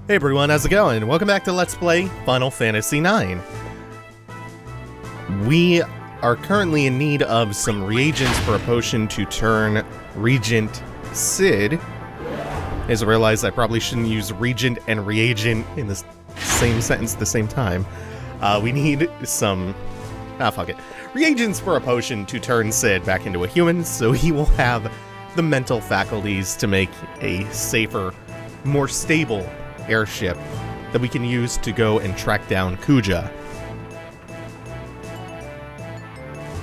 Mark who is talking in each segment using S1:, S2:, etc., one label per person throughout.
S1: Hey everyone, how's it going? Welcome back to Let's Play Final Fantasy IX. We are currently in need of some reagents for a potion to turn Regent Sid. As I realized I probably shouldn't use regent and reagent in the same sentence at the same time. We need some... fuck it. Reagents for a potion to turn Sid back into a human, so he will have the mental faculties to make a safer, more stable airship that we can use to go and track down Kuja.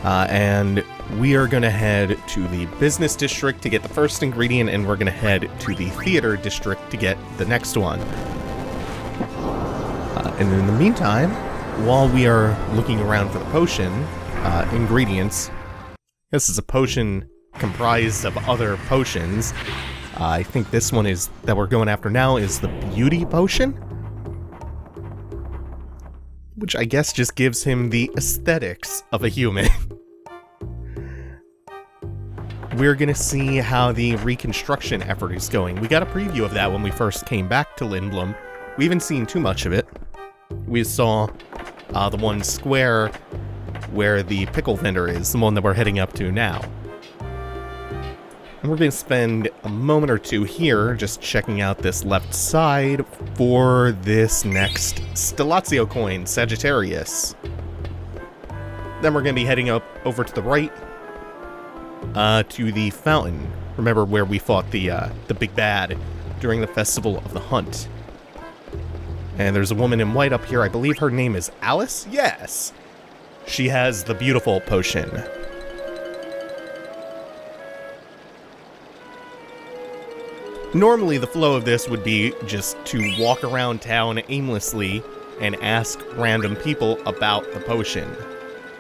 S1: And we are going to head to the business district to get the first ingredient, and we're going to head to the theater district to get the next one. And in the meantime, while we are looking around for the potion ingredients, this is a potion comprised of other potions. I think this one is that we're going after now is the beauty potion, which I guess just gives him the aesthetics of a human. We're gonna see how the reconstruction effort is going. We got a preview of that when we first came back to Lindblom. We haven't seen too much of it. We saw the one square where the pickle vendor is, the one that we're heading up to now. And we're going to spend a moment or two here just checking out this left side for this next Stellatio coin, Sagittarius. Then we're going to be heading up over to the right to the fountain. Remember where we fought the big bad during the Festival of the Hunt. And there's a woman in white up here. I believe her name is Alice? Yes! She has the beautiful potion. Normally, the flow of this would be just to walk around town aimlessly and ask random people about the potion.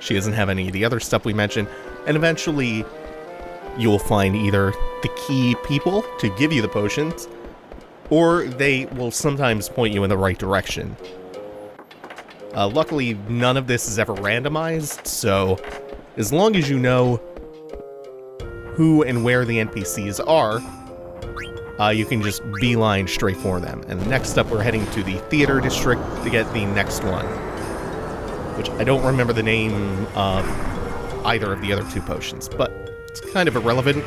S1: She doesn't have any of the other stuff we mentioned, and eventually you'll find either the key people to give you the potions, or they will sometimes point you in the right direction. Luckily, none of this is ever randomized, so as long as you know who and where the NPCs are, you can just beeline straight for them. And next up, we're heading to the theater district to get the next one, which I don't remember the name of either of the other two potions, but it's kind of irrelevant.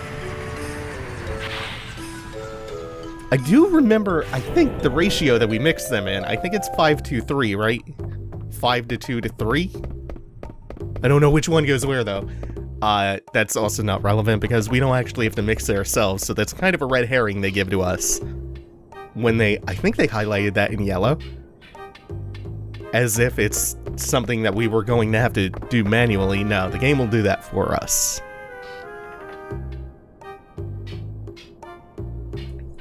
S1: I do remember, I think, the ratio that we mix them in. I think it's 5-2-3, right? 5-2-3? I don't know which one goes where, though. That's also not relevant because we don't actually have to mix it ourselves, so that's kind of a red herring they give to us. When I think they highlighted that in yellow. As if it's something that we were going to have to do manually. No, the game will do that for us.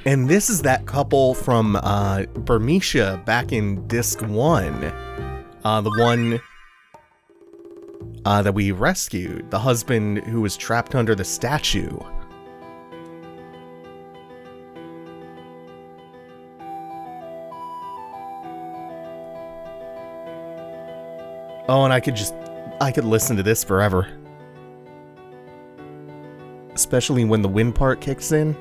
S1: And this is that couple from Burmecia back in Disc 1. The one that we rescued. The husband who was trapped under the statue. Oh, and I could listen to this forever. Especially when the wind part kicks in.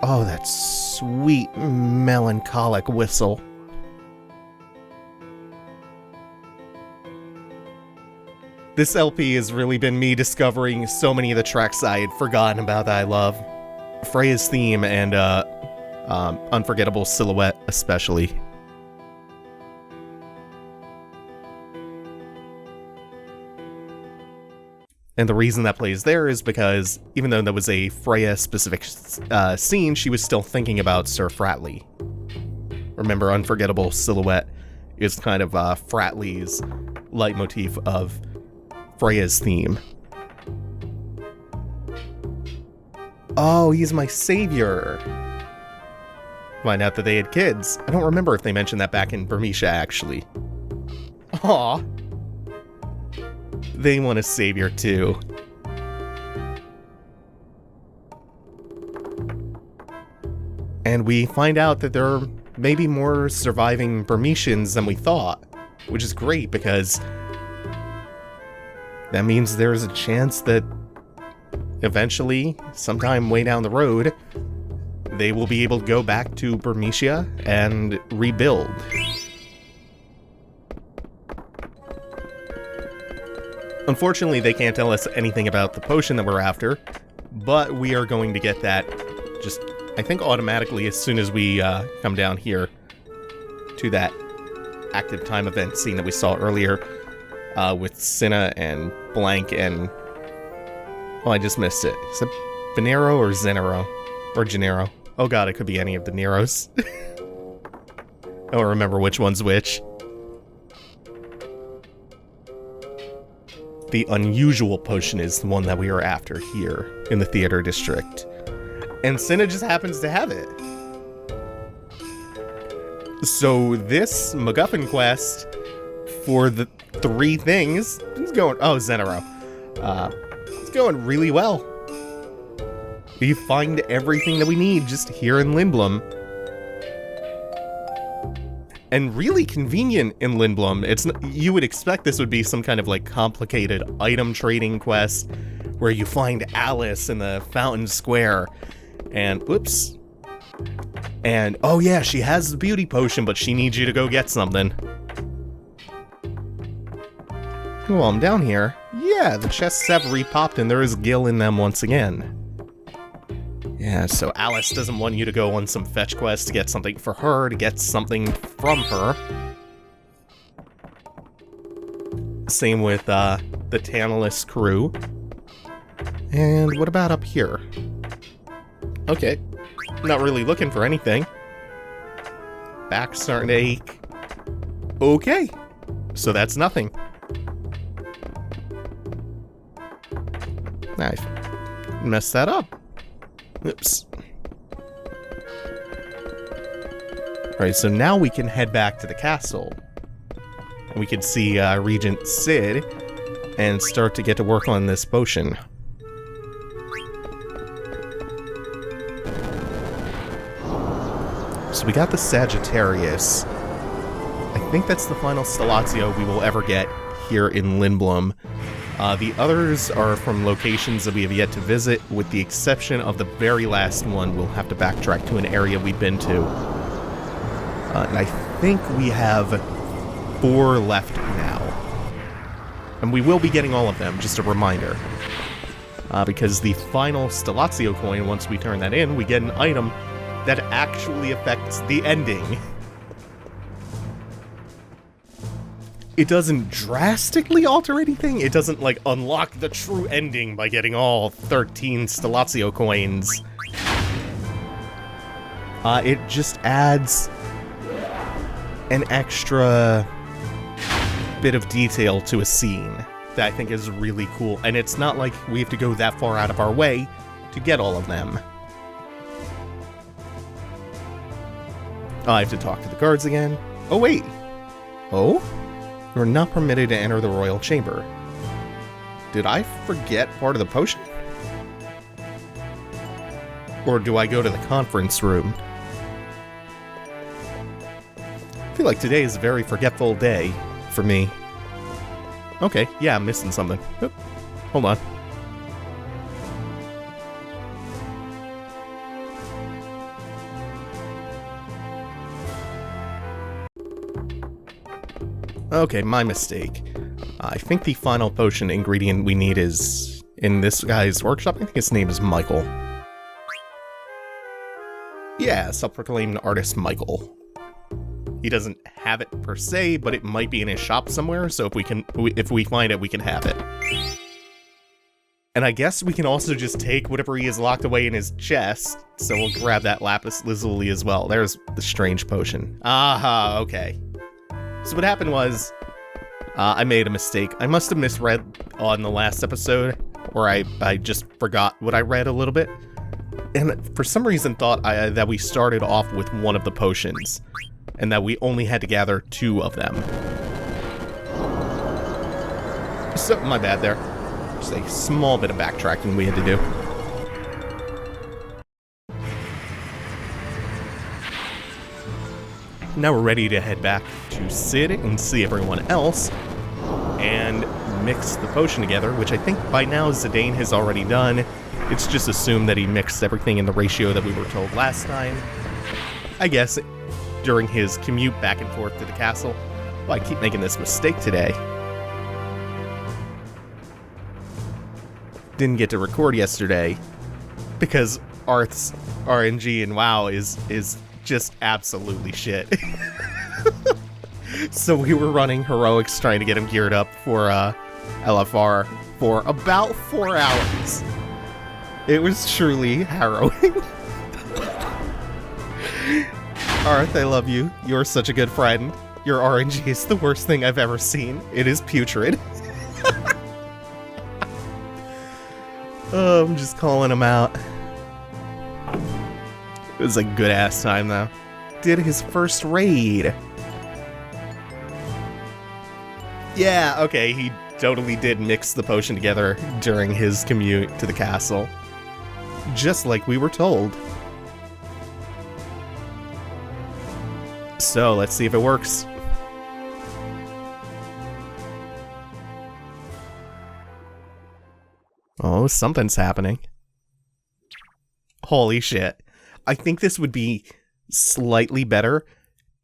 S1: Oh, that sweet, melancholic whistle. This LP has really been me discovering so many of the tracks I had forgotten about that I love. Freya's theme and Unforgettable Silhouette especially. And the reason that plays there is because, even though there was a Freya-specific scene, she was still thinking about Sir Fratley. Remember, Unforgettable Silhouette is kind of Fratley's leitmotif of Freya's theme. Oh, he's my savior! Find out that they had kids. I don't remember if they mentioned that back in Burmecia, actually. Aww. They want a savior too. And we find out that there are maybe more surviving Burmecians than we thought, which is great because that means there's a chance that eventually, sometime way down the road, they will be able to go back to Burmecia and rebuild. Unfortunately, they can't tell us anything about the potion that we're after, but we are going to get that just, I think, automatically as soon as we come down here to that active time event scene that we saw earlier with Cinna and Blank and... Oh, I just missed it. Is it Venero or Zenero? Or Gennaro? Oh god, it could be any of the Neros. I don't remember which one's which. The unusual potion is the one that we are after here in the theater district. And Cinna just happens to have it. So this MacGuffin quest for the 3 things is going... Oh, Zenero. It's going really well. We find everything that we need just here in Lindblom. And really convenient in Lindblom. It's you would expect this would be some kind of like complicated item trading quest where you find Alice in the Fountain Square and whoops. And oh yeah, she has the beauty potion, but she needs you to go get something. Well, I'm down here. Yeah, the chests have repopped and there is Gil in them once again. Yeah, so Alice doesn't want you to go on some fetch quest to get something for her, to get something from her. Same with the Tantalus crew. And what about up here? Okay, not really looking for anything. Back starting to ache. Okay, so that's nothing. I messed that up. Oops. Alright, so now we can head back to the castle. And we can see Regent Sid and start to get to work on this potion. So we got the Sagittarius. I think that's the final Stellatio we will ever get here in Lindblom. The others are from locations that we have yet to visit, with the exception of the very last one. We'll have to backtrack to an area we've been to. And I think we have 4 left now. And we will be getting all of them, just a reminder. Because the final Stellatio coin, once we turn that in, we get an item that actually affects the ending. It doesn't drastically alter anything. It doesn't, like, unlock the true ending by getting all 13 Stellatio coins. It just adds an extra bit of detail to a scene that I think is really cool. And it's not like we have to go that far out of our way to get all of them. I have to talk to the guards again. Oh, wait. Oh? You're not permitted to enter the royal chamber. Did I forget part of the potion? Or do I go to the conference room? I feel like today is a very forgetful day for me. Okay, yeah, I'm missing something. Oop, hold on. Okay, my mistake. I think the final potion ingredient we need is in this guy's workshop. I think his name is Michael. Yeah, self-proclaimed artist Michael. He doesn't have it per se, but it might be in his shop somewhere, so if we find it, we can have it. And I guess we can also just take whatever he has locked away in his chest, so we'll grab that lapis lazuli as well. There's the strange potion. Aha, okay. So what happened was, I made a mistake. I must have misread on the last episode, or I just forgot what I read a little bit. And for some reason thought that we started off with one of the potions, and that we only had to gather 2 of them. So, my bad there. Just a small bit of backtracking we had to do. Now we're ready to head back to Sid and see everyone else, and mix the potion together, which I think by now Zidane has already done, It's just assumed that he mixed everything in the ratio that we were told last time. I guess during his commute back and forth to the castle. Well, I keep making this mistake today. Didn't get to record yesterday because Arth's RNG and WoW is just absolutely shit. So we were running heroics trying to get him geared up for LFR for about 4 hours. It was truly harrowing. Arth, I love you. You're such a good friend. Your RNG is the worst thing I've ever seen. It is putrid. Oh, I'm just calling him out. It was a good-ass time, though. Did his first raid. Yeah, okay, he totally did mix the potion together during his commute to the castle. Just like we were told. So, let's see if it works. Oh, something's happening. Holy shit. I think this would be slightly better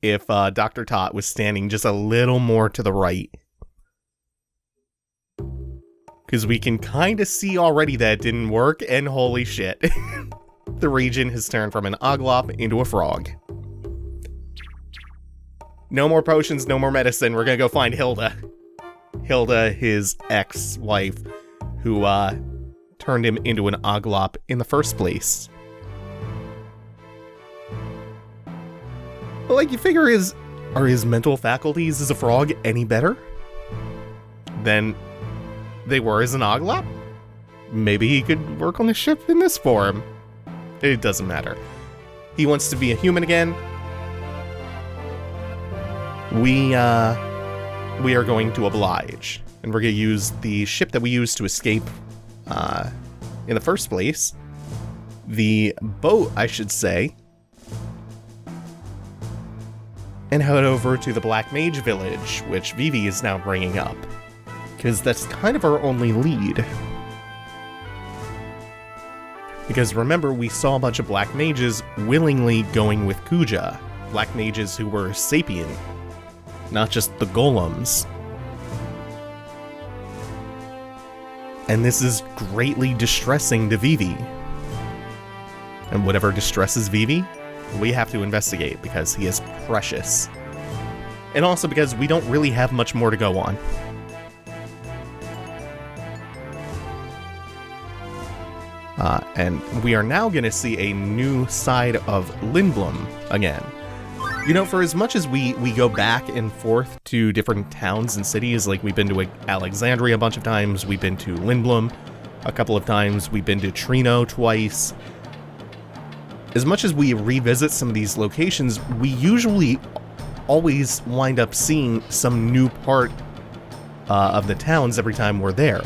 S1: if Dr. Tot was standing just a little more to the right. Because we can kind of see already that it didn't work, and holy shit. The region has turned from an Oglop into a frog. No more potions, no more medicine. We're gonna go find Hilda. Hilda, his ex-wife, who turned him into an Oglop in the first place. But like, you figure are his mental faculties as a frog any better than they were as an Oglop? Maybe he could work on the ship in this form. It doesn't matter. He wants to be a human again. We are going to oblige. And we're going to use the ship that we used to escape in the first place. The boat, I should say. And head over to the Black Mage Village, which Vivi is now bringing up. Because that's kind of our only lead. Because remember, we saw a bunch of Black Mages willingly going with Kuja. Black Mages who were sapient. Not just the golems. And this is greatly distressing to Vivi. And whatever distresses Vivi, we have to investigate because he is precious. And also because we don't really have much more to go on. And we are now going to see a new side of Lindblom again. You know, for as much as we go back and forth to different towns and cities, like we've been to Alexandria a bunch of times, we've been to Lindblom a couple of times, we've been to Trino twice. As much as we revisit some of these locations, we usually always wind up seeing some new part of the towns every time we're there.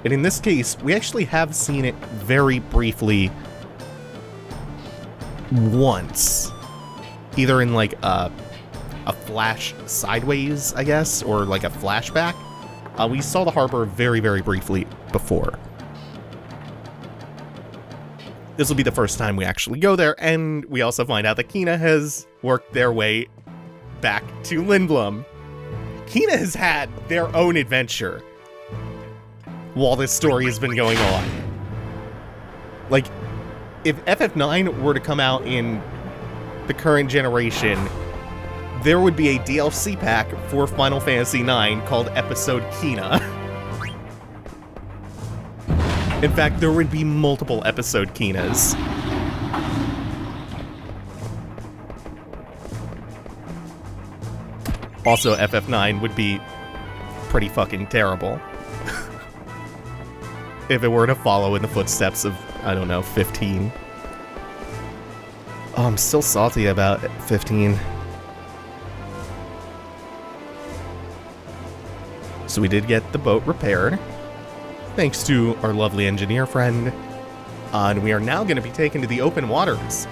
S1: And in this case, we actually have seen it very briefly once. Either in like a flash sideways, I guess, or like a flashback. We saw the harbor very, very briefly before. This will be the first time we actually go there, and we also find out that Quina has worked their way back to Lindblom. Quina has had their own adventure while this story has been going on. Like, if FF9 were to come out in the current generation, there would be a DLC pack for Final Fantasy IX called Episode Quina. In fact, there would be multiple Episode Quinas. Also, FF9 would be pretty fucking terrible. If it were to follow in the footsteps of, I don't know, 15. Oh, I'm still salty about 15. So we did get the boat repaired, thanks to our lovely engineer friend. And we are now going to be taken to the open waters,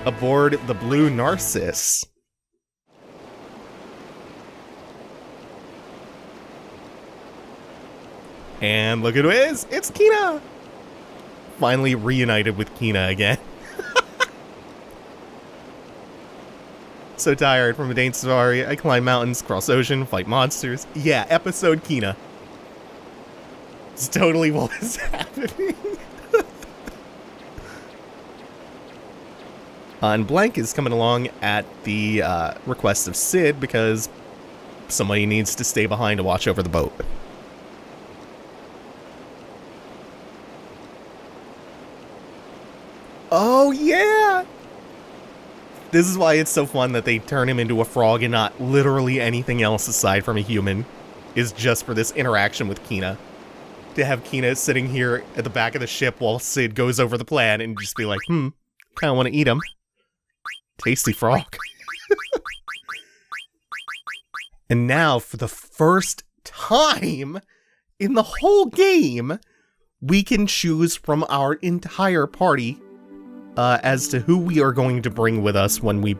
S1: aboard the Blue Narcissus. And look at who it is! It's Quina! Finally reunited with Quina again. So tired from a day safari, I climb mountains, cross ocean, fight monsters. Yeah, episode Quina. It's totally what is happening. And Blank is coming along at the request of Sid because somebody needs to stay behind to watch over the boat. Oh, yeah! This is why it's so fun that they turn him into a frog and not literally anything else aside from a human. Is just for this interaction with Quina. To have Quina sitting here at the back of the ship while Sid goes over the plan and just be like, kinda want to eat him. Tasty frog. And now, for the first time in the whole game, we can choose from our entire party as to who we are going to bring with us when we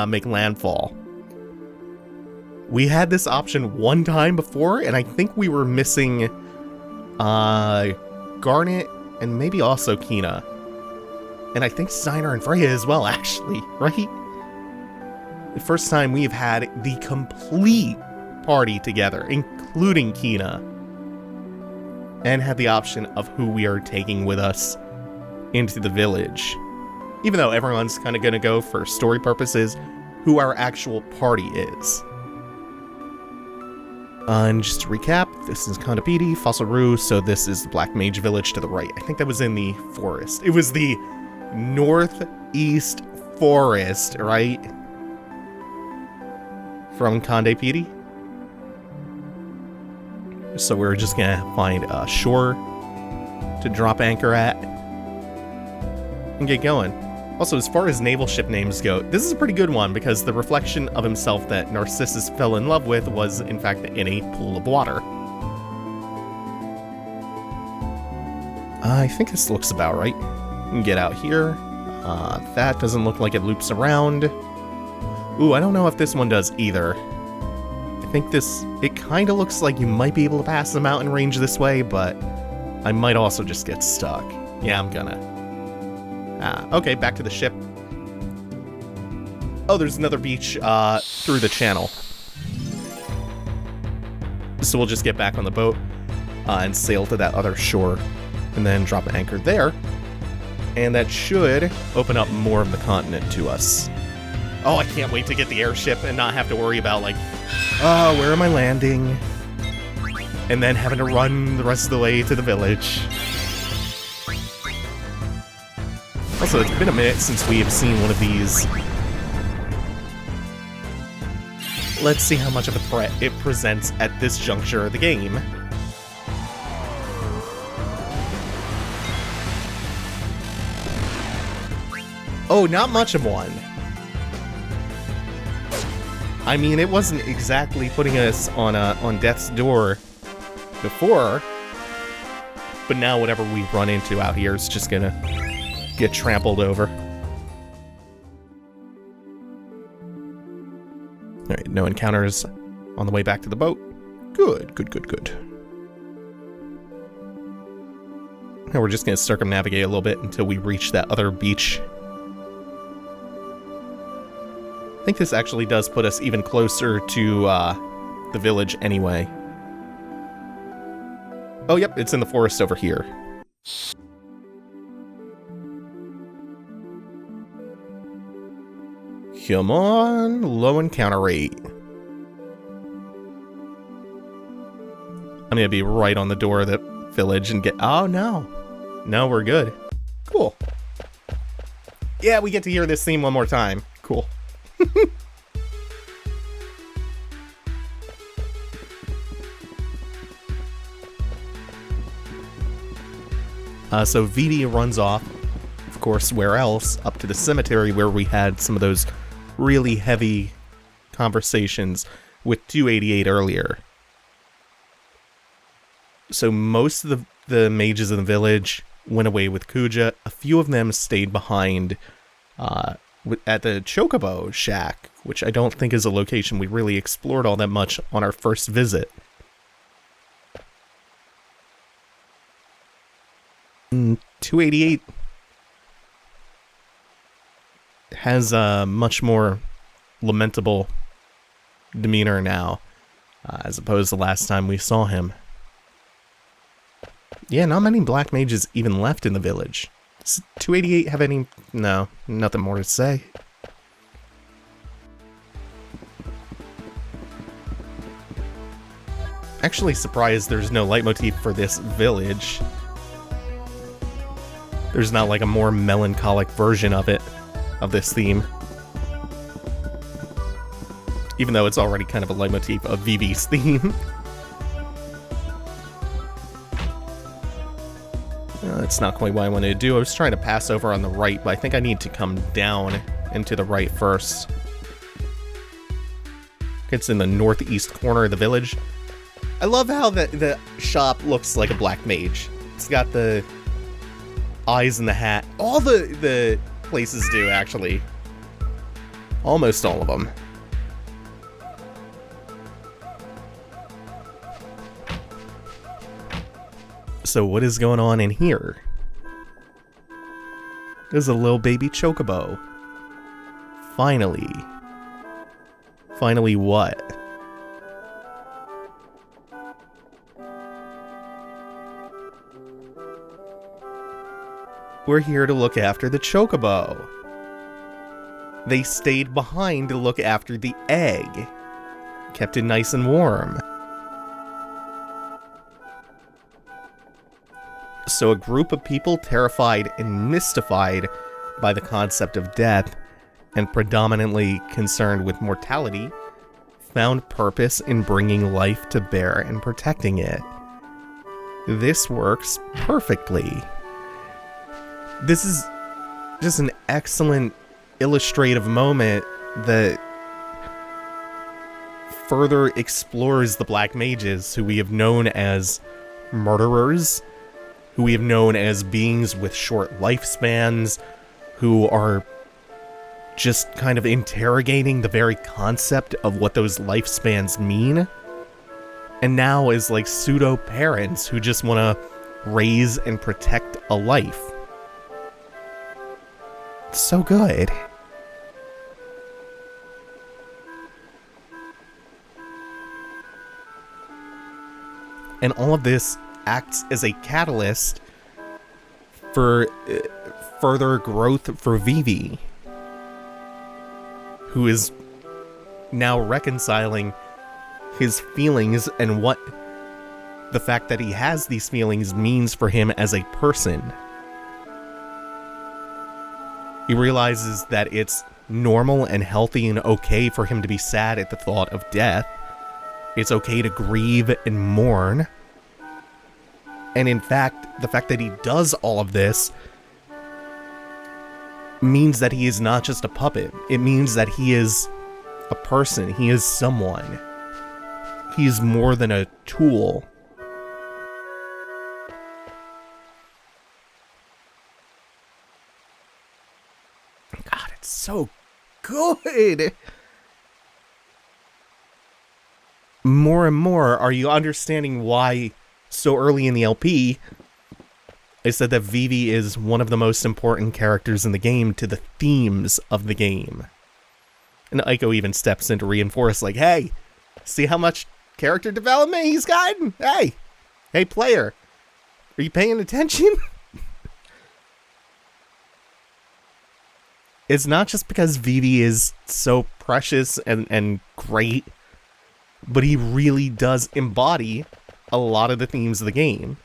S1: make landfall. We had this option one time before, and I think we were missing Garnet and maybe also Quina. And I think Steiner and Freya as well, actually, right? The first time we've had the complete party together, including Quina, and had the option of who we are taking with us into the village. Even though everyone's kind of going to go for story purposes, who our actual party is. And just to recap, this is Kandapidi, Fossil Roo, so this is the Black Mage Village to the right. I think that was in the forest. It was the northeast forest, right? From Kandapidi. So we're just gonna find a shore to drop anchor at and get going. Also, as far as naval ship names go, this is a pretty good one because the reflection of himself that Narcissus fell in love with was, in fact, in a pool of water. I think this looks about right. We can get out here. That doesn't look like it loops around. Ooh, I don't know if this one does either. I think it kind of looks like you might be able to pass the mountain range this way, but I might also just get stuck. Yeah, I'm gonna. Okay, back to the ship. Oh, there's another beach through the channel. So we'll just get back on the boat and sail to that other shore and then drop an anchor there. And that should open up more of the continent to us. Oh, I can't wait to get the airship and not have to worry about, like, oh, where am I landing? And then having to run the rest of the way to the village. Also, it's been a minute since we have seen one of these. Let's see how much of a threat it presents at this juncture of the game. Oh, not much of one. I mean, it wasn't exactly putting us on death's door before, but now whatever we run into out here is just gonna get trampled over. Alright, no encounters on the way back to the boat. Good, good, good, good. Now we're just gonna circumnavigate a little bit until we reach that other beach. I think this actually does put us even closer to the village anyway. Oh, yep, it's in the forest over here. Come on, low encounter rate. I'm gonna be right on the door of the village and get... Oh, no. No, we're good. Cool. Yeah, we get to hear this theme one more time. Cool. So Vivi runs off, of course, where else? Up to the cemetery where we had some of those really heavy conversations with 288 earlier. So most of the mages in the village went away with Kuja. A few of them stayed behind at the Chocobo Shack, which I don't think is a location we really explored all that much on our first visit. 288 has a much more lamentable demeanor now, as opposed to last time we saw him. Yeah, not many black mages even left in the village. Does 288 have any... No, nothing more to say. Actually surprised there's no leitmotif for this village. There's not like a more melancholic version of it, of this theme. Even though it's already kind of a leitmotif of Vivi's theme. That's not quite what I wanted to do. I was trying to pass over on the right, but I think I need to come down and to the right first. It's in the northeast corner of the village. I love how the shop looks like a black mage. It's got the eyes in the hat. All the places do, actually. Almost all of them. So what is going on in here? There's a little baby chocobo. Finally. Finally what? We're here to look after the chocobo. They stayed behind to look after the egg. Kept it nice and warm. So a group of people terrified and mystified by the concept of death and predominantly concerned with mortality found purpose in bringing life to bear and protecting it. This works perfectly. This is just an excellent illustrative moment that further explores the Black Mages, who we have known as murderers, who we have known as beings with short lifespans, who are just kind of interrogating the very concept of what those lifespans mean, and now as like pseudo-parents who just want to raise and protect a life. It's so good. And all of this acts as a catalyst for further growth for Vivi, who is now reconciling his feelings and what the fact that he has these feelings means for him as a person. He realizes that it's normal and healthy and okay for him to be sad at the thought of death. It's okay to grieve and mourn. And in fact, the fact that he does all of this means that he is not just a puppet. It means that he is a person. He is someone. He is more than a tool. God, it's so good. More and more, are you understanding why so early in the LP I said that Vivi is one of the most important characters in the game to the themes of the game? And Aiko even steps in to reinforce, like, hey, see how much character development he's gotten? Hey player, are you paying attention? It's not just because Vivi is so precious and great, but he really does embody a lot of the themes of the game.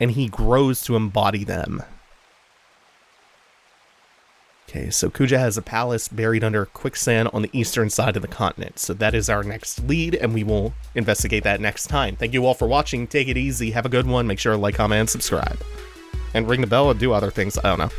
S1: And he grows to embody them. Okay, so Kuja has a palace buried under quicksand on the eastern side of the continent. So that is our next lead, and we will investigate that next time. Thank you all for watching. Take it easy. Have a good one. Make sure to like, comment, and subscribe. And ring the bell or do other things. I don't know.